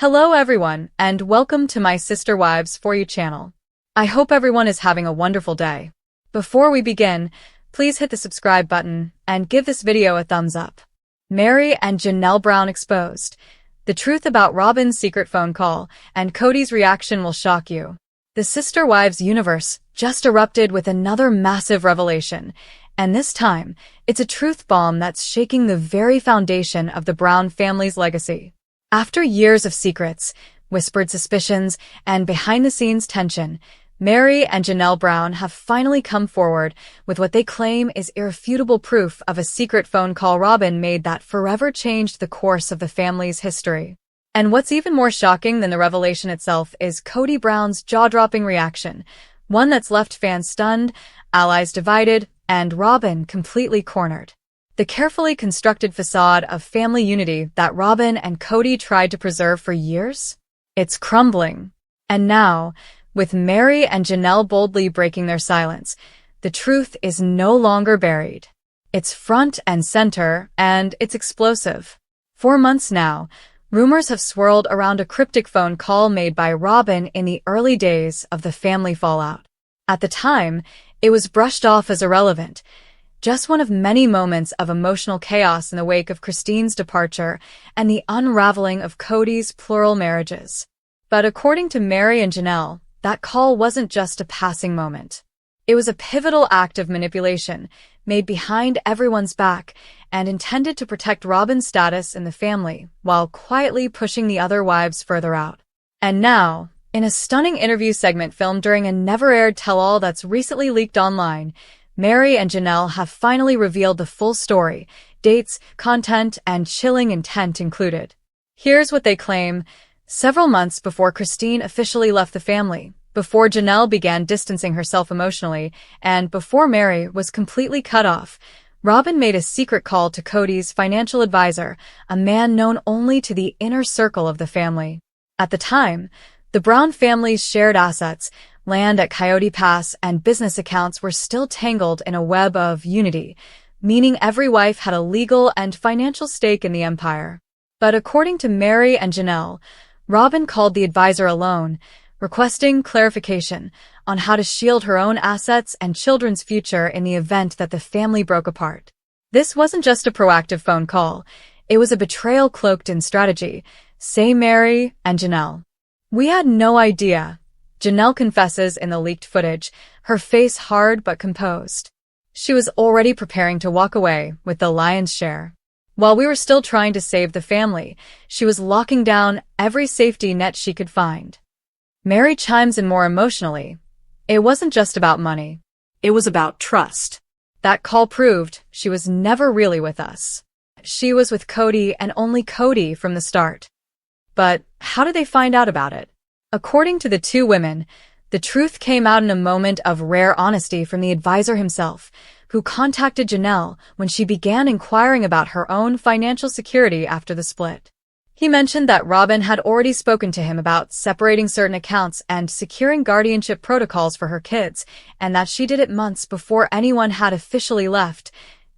Hello everyone, and welcome to my Sister Wives For You channel. I hope everyone is having a wonderful day. Before we begin, please hit the subscribe button and give this video a thumbs up. Meri and Janelle Brown exposed. The truth about Robyn's secret phone call and Kody's reaction will shock you. The Sister Wives universe just erupted with another massive revelation, and this time, it's a truth bomb that's shaking the very foundation of the Brown family's legacy. After years of secrets, whispered suspicions, and behind-the-scenes tension, Meri and Janelle Brown have finally come forward with what they claim is irrefutable proof of a secret phone call Robyn made that forever changed the course of the family's history. And what's even more shocking than the revelation itself is Kody Brown's jaw-dropping reaction, one that's left fans stunned, allies divided, and Robyn completely cornered. The carefully constructed facade of family unity that Robyn and Kody tried to preserve for years? It's crumbling. And now, with Meri and Janelle boldly breaking their silence, the truth is no longer buried. It's front and center, and it's explosive. For months now, rumors have swirled around a cryptic phone call made by Robyn in the early days of the family fallout. At the time, it was brushed off as irrelevant, just one of many moments of emotional chaos in the wake of Christine's departure and the unraveling of Kody's plural marriages. But according to Meri and Janelle, that call wasn't just a passing moment. It was a pivotal act of manipulation, made behind everyone's back and intended to protect Robyn's status in the family while quietly pushing the other wives further out. And now, in a stunning interview segment filmed during a never-aired tell-all that's recently leaked online, Meri and Janelle have finally revealed the full story, dates, content, and chilling intent included. Here's what they claim. Several months before Christine officially left the family, before Janelle began distancing herself emotionally, and before Meri was completely cut off, Robyn made a secret call to Kody's financial advisor, a man known only to the inner circle of the family. At the time, the Brown family's shared assets, land at Coyote Pass, and business accounts were still tangled in a web of unity, meaning every wife had a legal and financial stake in the empire. But according to Meri and Janelle, Robyn called the advisor alone, requesting clarification on how to shield her own assets and children's future in the event that the family broke apart. This wasn't just a proactive phone call, it was a betrayal cloaked in strategy, say Meri and Janelle. "We had no idea," Janelle confesses in the leaked footage, her face hard but composed. She was already preparing to walk away with the lion's share. While we were still trying to save the family, she was locking down every safety net she could find. Meri chimes in more emotionally. "It wasn't just about money. It was about trust. That call proved she was never really with us. She was with Kody and only Kody from the start." But how did they find out about it? According to the two women, the truth came out in a moment of rare honesty from the advisor himself, who contacted Janelle when she began inquiring about her own financial security after the split. He mentioned that Robyn had already spoken to him about separating certain accounts and securing guardianship protocols for her kids, and that she did it months before anyone had officially left,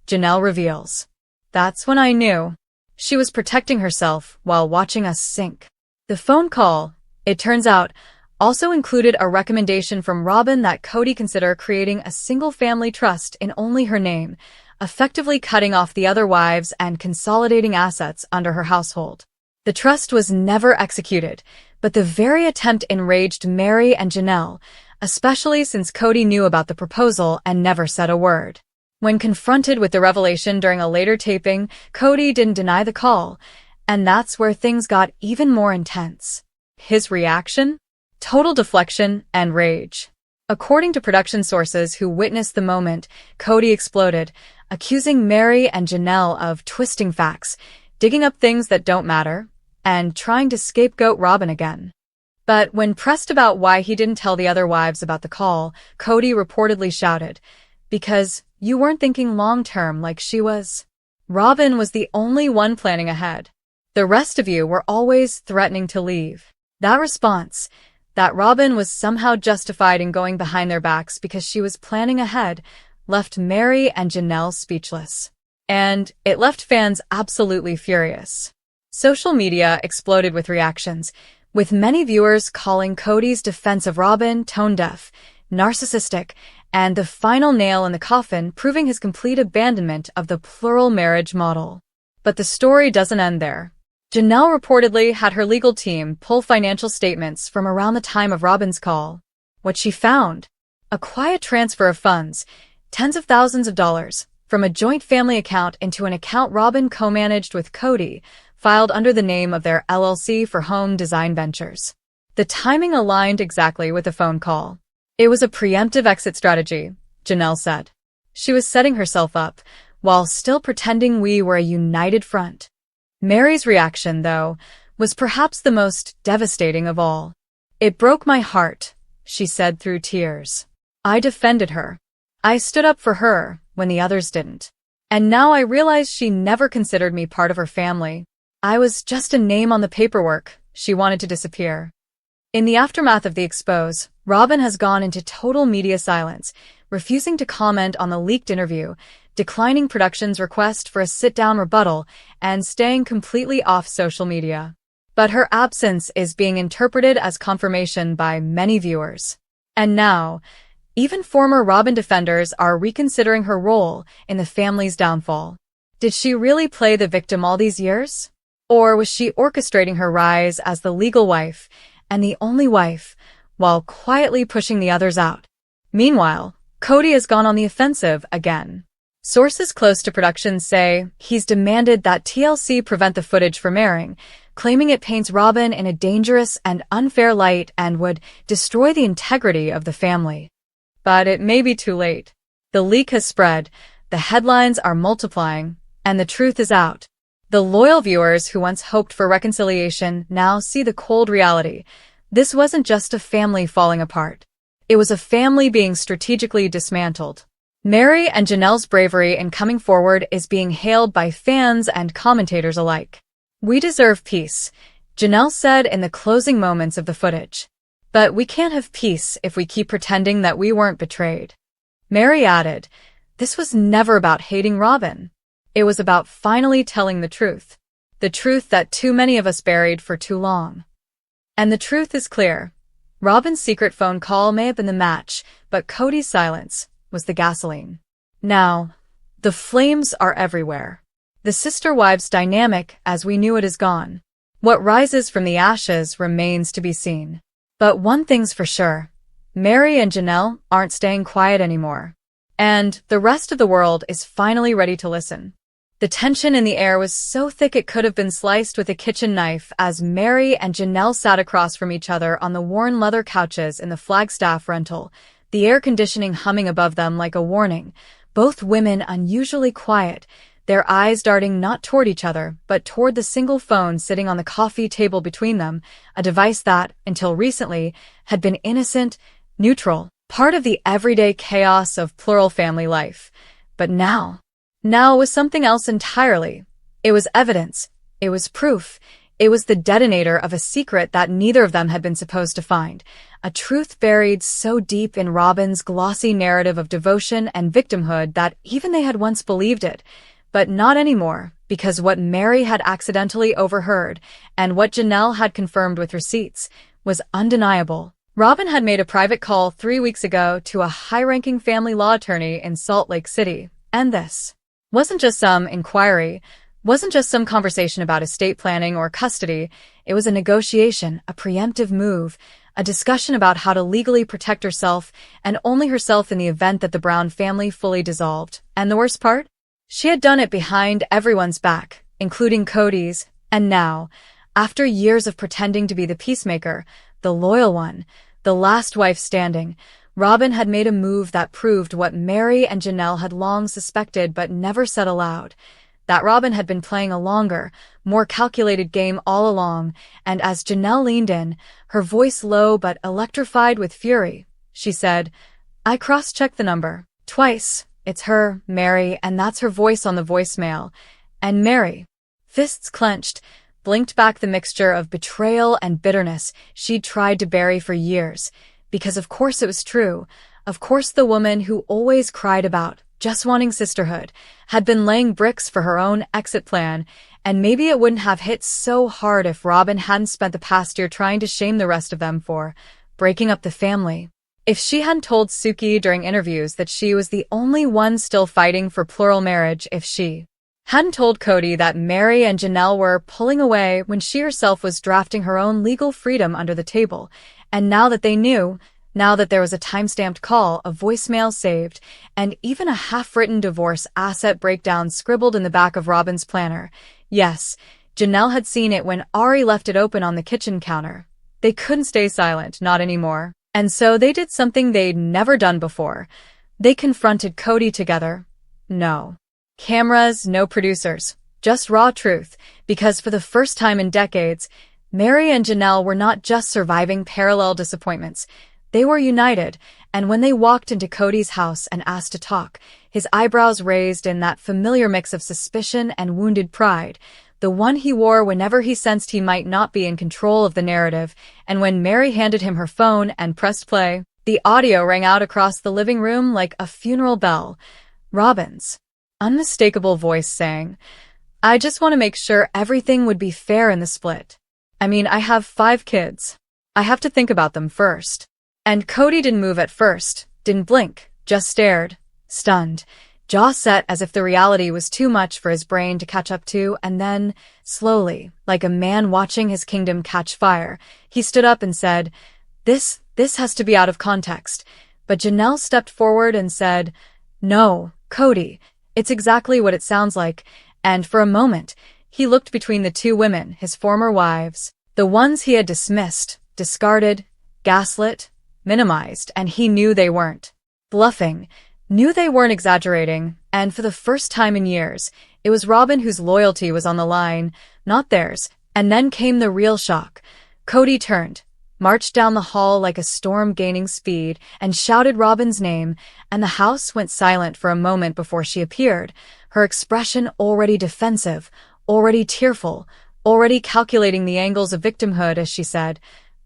Janelle reveals. "That's when I knew. She was protecting herself while watching us sink." The phone call, it turns out, also included a recommendation from Robyn that Kody consider creating a single family trust in only her name, effectively cutting off the other wives and consolidating assets under her household. The trust was never executed, but the very attempt enraged Meri and Janelle, especially since Kody knew about the proposal and never said a word. When confronted with the revelation during a later taping, Kody didn't deny the call, and that's where things got even more intense. His reaction? Total deflection and rage. According to production sources who witnessed the moment, Kody exploded, accusing Meri and Janelle of twisting facts, digging up things that don't matter, and trying to scapegoat Robyn again. But when pressed about why he didn't tell the other wives about the call, Kody reportedly shouted, "Because you weren't thinking long-term like she was. Robyn was the only one planning ahead. The rest of you were always threatening to leave." That response, that Robyn was somehow justified in going behind their backs because she was planning ahead, left Meri and Janelle speechless. And it left fans absolutely furious. Social media exploded with reactions, with many viewers calling Kody's defense of Robyn tone-deaf, narcissistic, and the final nail in the coffin, proving his complete abandonment of the plural marriage model. But the story doesn't end there. Janelle reportedly had her legal team pull financial statements from around the time of Robyn's call. What she found? A quiet transfer of funds, tens of thousands of dollars, from a joint family account into an account Robyn co-managed with Kody, filed under the name of their LLC for home design ventures. The timing aligned exactly with the phone call. It was a preemptive exit strategy, Janelle said. She was setting herself up, while still pretending we were a united front. Meri's reaction, though, was perhaps the most devastating of all. "It broke my heart," she said through tears. "I defended her. I stood up for her when the others didn't. And now I realize she never considered me part of her family. I was just a name on the paperwork. She wanted to disappear." In the aftermath of the expose, Robyn has gone into total media silence, refusing to comment on the leaked interview, declining production's request for a sit-down rebuttal, and staying completely off social media. But her absence is being interpreted as confirmation by many viewers. And now, even former Robyn defenders are reconsidering her role in the family's downfall. Did she really play the victim all these years? Or was she orchestrating her rise as the legal wife, and the only wife, while quietly pushing the others out? Meanwhile, Kody has gone on the offensive again. Sources close to production say he's demanded that TLC prevent the footage from airing, claiming it paints Robyn in a dangerous and unfair light and would destroy the integrity of the family. But it may be too late. The leak has spread, the headlines are multiplying, and the truth is out. The loyal viewers who once hoped for reconciliation now see the cold reality. This wasn't just a family falling apart. It was a family being strategically dismantled. Meri&Janelle's bravery in coming forward is being hailed by fans and commentators alike. "We deserve peace," Janelle said in the closing moments of the footage. "But we can't have peace if we keep pretending that we weren't betrayed." Meri added, "This was never about hating Robyn. It was about finally telling the truth that too many of us buried for too long." And the truth is clear. Robyn's secret phone call may have been the match, but Kody's silence was the gasoline. Now, the flames are everywhere. The sister-wives dynamic as we knew it is gone. What rises from the ashes remains to be seen. But one thing's for sure, Meri&Janelle aren't staying quiet anymore. And the rest of the world is finally ready to listen. The tension in the air was so thick it could have been sliced with a kitchen knife as Meri&Janelle sat across from each other on the worn leather couches in the Flagstaff rental, the air conditioning humming above them like a warning, both women unusually quiet, their eyes darting not toward each other but toward the single phone sitting on the coffee table between them, a device that, until recently, had been innocent, neutral, part of the everyday chaos of plural family life. But now it was something else entirely. It was evidence. It was proof. It was the detonator of a secret that neither of them had been supposed to find, a truth buried so deep in Robyn's glossy narrative of devotion and victimhood that even they had once believed it, but not anymore, because what Meri had accidentally overheard and what Janelle had confirmed with receipts was undeniable. Robyn had made a private call 3 weeks ago to a high-ranking family law attorney in Salt Lake City, and this wasn't just some inquiry, wasn't just some conversation about estate planning or custody. It was a negotiation, a preemptive move, a discussion about how to legally protect herself and only herself in the event that the Brown family fully dissolved. And the worst part? She had done it behind everyone's back, including Kody's, and now, after years of pretending to be the peacemaker, the loyal one, the last wife standing, Robyn had made a move that proved what Meri&Janelle had long suspected but never said aloud, that Robyn had been playing a longer, more calculated game all along, and as Janelle leaned in, her voice low but electrified with fury, she said, "I cross-checked the number. Twice. It's her, Meri, and that's her voice on the voicemail." And Meri, fists clenched, blinked back the mixture of betrayal and bitterness she'd tried to bury for years. Because of course it was true. Of course the woman who always cried about just wanting sisterhood had been laying bricks for her own exit plan, And maybe it wouldn't have hit so hard if Robyn hadn't spent the past year trying to shame the rest of them for breaking up the family. If she hadn't told Suki during interviews that she was the only one still fighting for plural marriage, if she hadn't told Kody that Meri and Janelle were pulling away when she herself was drafting her own legal freedom under the table, and now that they knew, now that there was a time-stamped call, a voicemail saved, and even a half-written divorce asset breakdown scribbled in the back of Robyn's planner. Yes, Janelle had seen it when Ari left it open on the kitchen counter. They couldn't stay silent, not anymore. And so they did something they'd never done before. They confronted Kody together. No cameras, no producers, just raw truth, because for the first time in decades, Meri and Janelle were not just surviving parallel disappointments. They were united, and when they walked into Kody's house and asked to talk, his eyebrows raised in that familiar mix of suspicion and wounded pride, the one he wore whenever he sensed he might not be in control of the narrative. And when Meri handed him her phone and pressed play, the audio rang out across the living room like a funeral bell. Robyn's unmistakable voice sang, "I just want to make sure everything would be fair in the split. I mean, I have 5 kids. I have to think about them first." And Kody didn't move at first, didn't blink, just stared, stunned, jaw set as if the reality was too much for his brain to catch up to, and then, slowly, like a man watching his kingdom catch fire, he stood up and said, This has to be out of context." But Janelle stepped forward and said, "No, Kody, it's exactly what it sounds like." And for a moment, he looked between the 2 women, his former wives, the ones he had dismissed, discarded, gaslit, minimized, and he knew they weren't bluffing, knew they weren't exaggerating, and for the first time in years, it was Robyn whose loyalty was on the line, not theirs. And then came the real shock. Kody turned, marched down the hall like a storm gaining speed, and shouted Robyn's name, and the house went silent for a moment before she appeared, her expression already defensive, already tearful, already calculating the angles of victimhood as she said,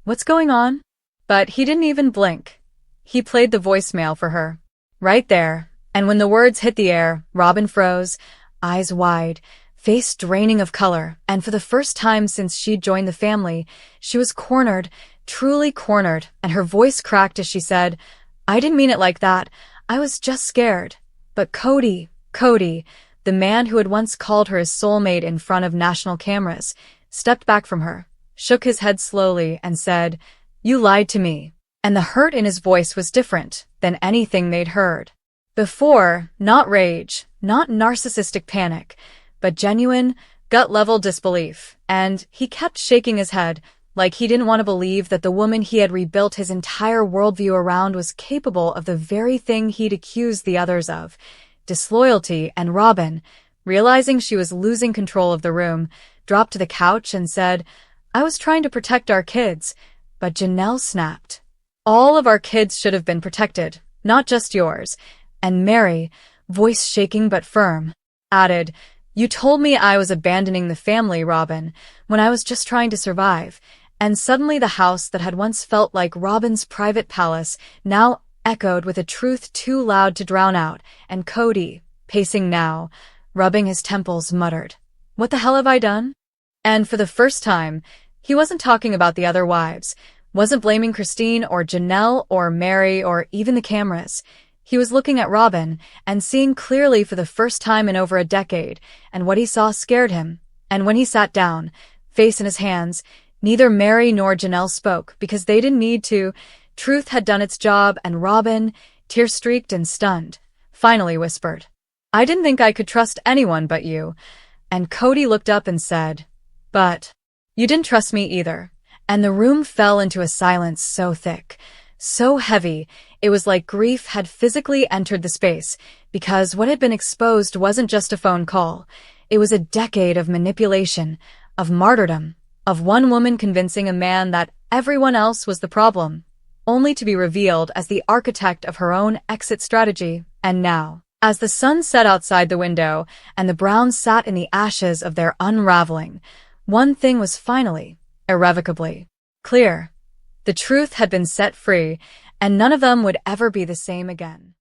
"What's going on?" But he didn't even blink. He played the voicemail for her. Right there, and when the words hit the air, Robyn froze, eyes wide, face draining of color, and for the first time since she'd joined the family, she was cornered, truly cornered, and her voice cracked as she said, "I didn't mean it like that. I was just scared." But Kody, the man who had once called her his soulmate in front of national cameras, stepped back from her, shook his head slowly, and said, "You lied to me." And the hurt in his voice was different than anything they'd heard before. Not rage, not narcissistic panic, but genuine, gut-level disbelief. And he kept shaking his head, like he didn't want to believe that the woman he had rebuilt his entire worldview around was capable of the very thing he'd accused the others of, disloyalty. And Robyn, realizing she was losing control of the room, dropped to the couch and said, "I was trying to protect our kids." But Janelle snapped, "All of our kids should have been protected, not just yours." And Meri, voice shaking but firm, added, "You told me I was abandoning the family, Robyn, when I was just trying to survive." And suddenly the house that had once felt like Robyn's private palace now echoed with a truth too loud to drown out, and Kody, pacing now, rubbing his temples, muttered, "What the hell have I done?" And for the first time, he wasn't talking about the other wives, wasn't blaming Christine or Janelle or Meri or even the cameras. He was looking at Robyn and seeing clearly for the first time in over a decade, and what he saw scared him. And when he sat down, face in his hands, neither Meri nor Janelle spoke because they didn't need to. Truth had done its job, and Robyn, tear-streaked and stunned, finally whispered, "I didn't think I could trust anyone but you." And Kody looked up and said, "But you didn't trust me either." And the room fell into a silence so thick, so heavy, it was like grief had physically entered the space, because what had been exposed wasn't just a phone call. It was a decade of manipulation, of martyrdom, of one woman convincing a man that everyone else was the problem, only to be revealed as the architect of her own exit strategy. And now, as the sun set outside the window and the Browns sat in the ashes of their unraveling, one thing was finally, irrevocably, clear. The truth had been set free, and none of them would ever be the same again.